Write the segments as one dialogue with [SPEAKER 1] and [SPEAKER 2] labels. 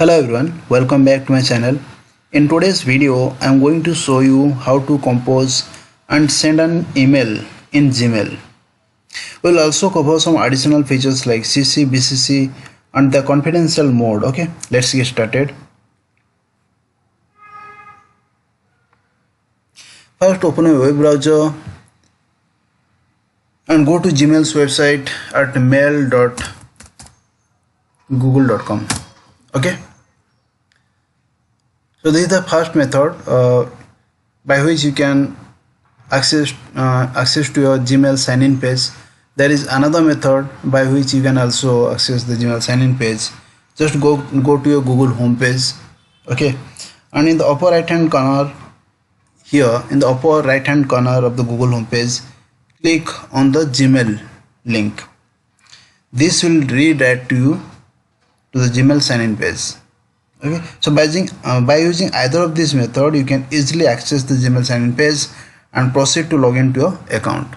[SPEAKER 1] Hello everyone, welcome back to my channel. In today's video, I am going to show you how to compose and send an email in Gmail. We'll also cover some additional features like Cc Bcc and the confidential mode. Okay, let's get started. First, open a web browser and go to Gmail's website at mail.google.com. Okay. So this is the first method by which you can access to your Gmail sign-in page. There is another method by which you can also access the Gmail sign-in page. Just go to your Google homepage, okay, and in the upper right hand corner here, in the upper right hand corner of the Google homepage, click on the Gmail link. This will redirect you to the Gmail sign-in page. Okay, so by using either of these method, you can easily access the Gmail sign-in page and proceed to log into your account.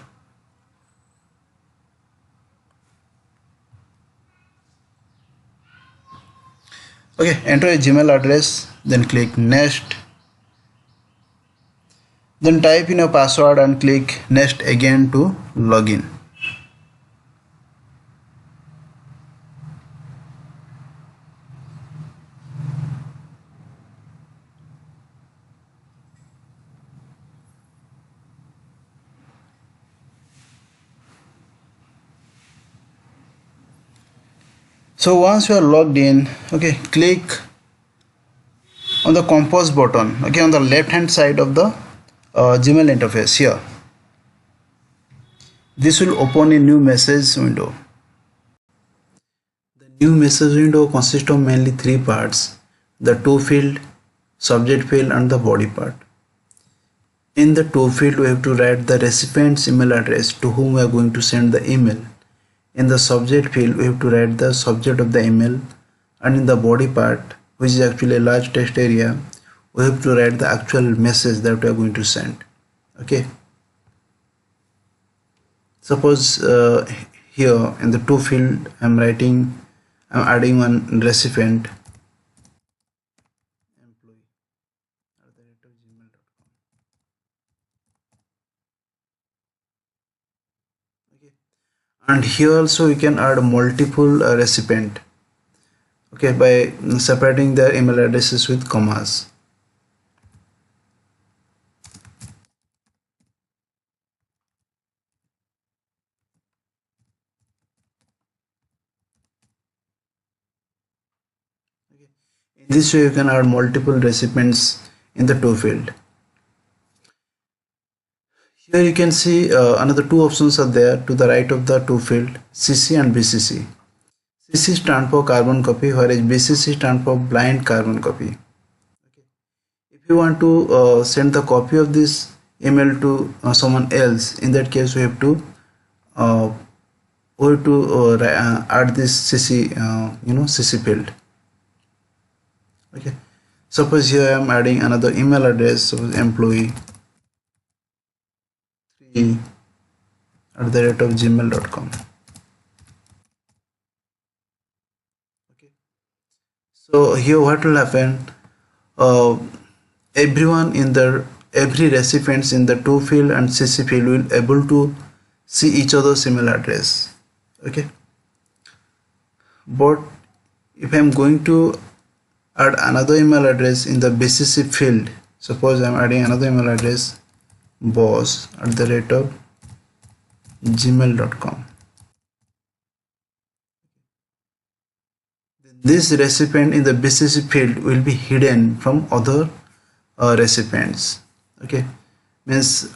[SPEAKER 1] Okay, enter a Gmail address, then click next, then type in your password and click next again to login. So once you are logged in, okay, click on the compose button, okay, on the left hand side of the Gmail interface here. This will open a new message window. The new message window consists of mainly three parts: the to field, subject field and the body part. In the to field, we have to write the recipient's email address to whom we are going to send the email. In the subject field, we have to write the subject of the email, and in the body part, which is actually a large text area, we have to write the actual message that we are going to send. Okay. Suppose here in the to field, I'm adding one recipient employee @gmail.com. Okay. And here also we can add multiple recipient, okay, by separating their email addresses with commas. Okay. In this way you can add multiple recipients in the to field. Here you can see another two options are there to the right of the to field: Cc and Bcc. Cc stand for carbon copy, whereas Bcc stand for blind carbon copy. Okay. If you want to send the copy of this email to someone else, in that case uh, we have to add this Cc Cc field. Okay. Suppose here I am adding another email address, suppose employee 3@gmail.com. Okay. So here what will happen? Everyone in the every recipients in the to field and Cc field will able to see each other's email address. Okay. But if I am going to add another email address in the Bcc field, suppose I am adding another email address, boss@gmail.com. This recipient in the Bcc field will be hidden from other recipients. Okay, means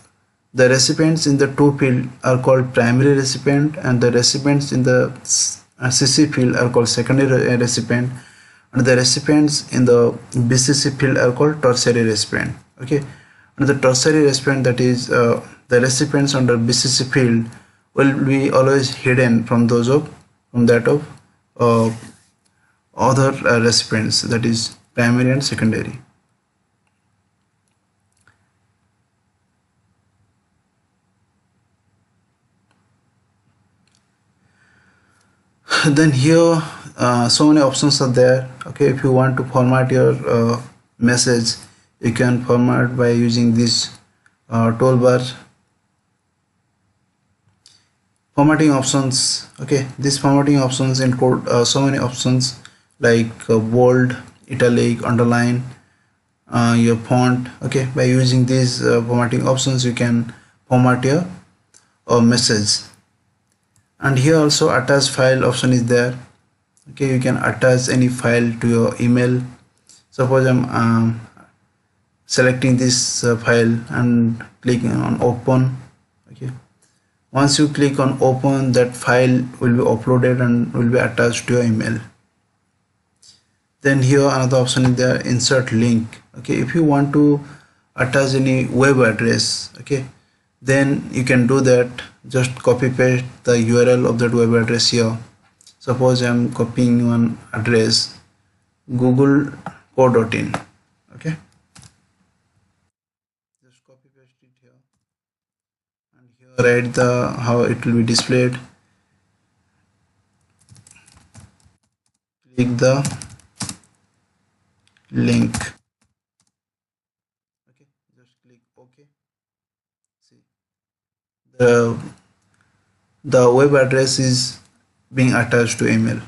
[SPEAKER 1] the recipients in the to field are called primary recipient, and the recipients in the Cc field are called secondary recipient, and the recipients in the Bcc field are called tertiary recipient. Okay, and the tertiary recipient, that is the recipients under Bcc field, will be always hidden from that of other recipients, that is primary and secondary. Then here so many options are there. Okay, if you want to format your message, you can format by using this toolbar formatting options. Okay, these formatting options include so many options like bold, italic, underline, your font. Okay, by using these formatting options you can format your message. And here also attach file option is there. Okay, you can attach any file to your email. Suppose I'm selecting this file and clicking on open. Okay, once you click on open, that file will be uploaded and will be attached to your email. Then here another option is there, insert link. Okay, if you want to attach any web address, okay, then you can do that. Just copy paste the URL of that web address here. Suppose I am copying one address, google.co.in. Okay, just copy paste it here, and here write the how it will be displayed. Click the link. Okay, just click OK. See, the web address is being attached to email.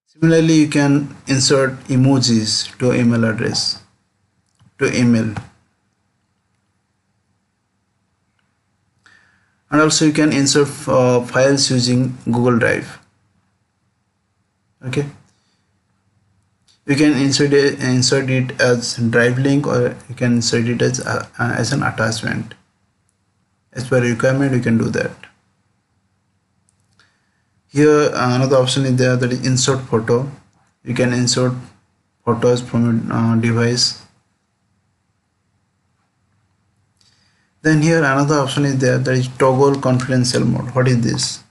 [SPEAKER 1] Similarly, you can insert emojis to email address, to email. And also you can insert files using Google Drive. Okay, you can insert it as drive link, or you can insert it as an attachment. As per requirement you can do that. Here another option is there, that is insert photo. You can insert photos from your device. Then here another option is there, that is toggle confidential mode. What is this?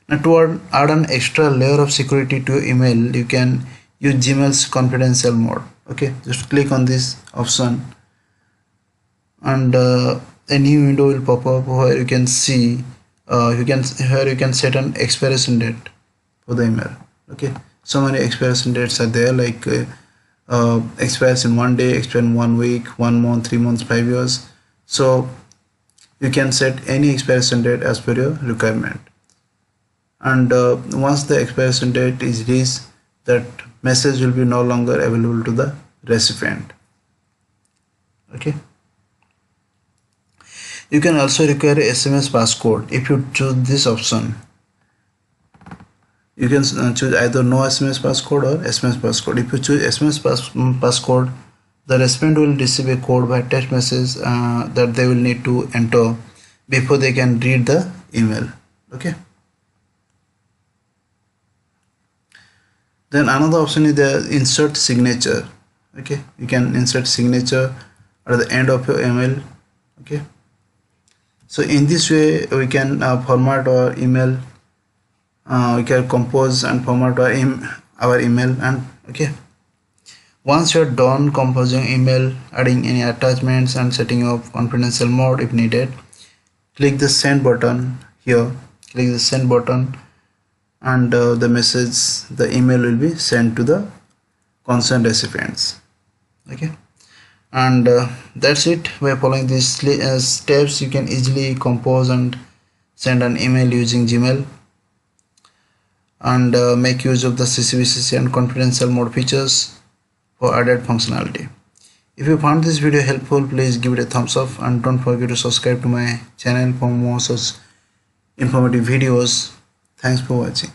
[SPEAKER 1] Now to add an extra layer of security to your email, you can use Gmail's confidential mode. Okay, just click on this option and a new window will pop up where you can see you can set an expiration date for the email. Okay, so many expiration dates are there, like expires in 1 day, expires in 1 week, 1 month, 3 months, 5 years. So you can set any expiration date as per your requirement. And once the expiration date is reached, that message will be no longer available to the recipient. Okay, you can also require a SMS passcode. If you choose this option, you can choose either no SMS passcode or SMS passcode. If you choose SMS passcode, the recipient will receive a code by text message that they will need to enter before they can read the email. Okay, then another option is the insert signature. Okay, you can insert signature at the end of your email. Okay, so in this way we can format our email. We can compose and format our email. And okay, once you're done composing email, adding any attachments and setting up confidential mode if needed, click the send button here. Click the send button and the email will be sent to the concerned recipients. Okay, and that's it. By following these steps, you can easily compose and send an email using Gmail, and make use of the Cc Bcc and confidential mode features for added functionality. If you found this video helpful, please give it a thumbs up and don't forget to subscribe to my channel for more such informative videos. Thanks for watching.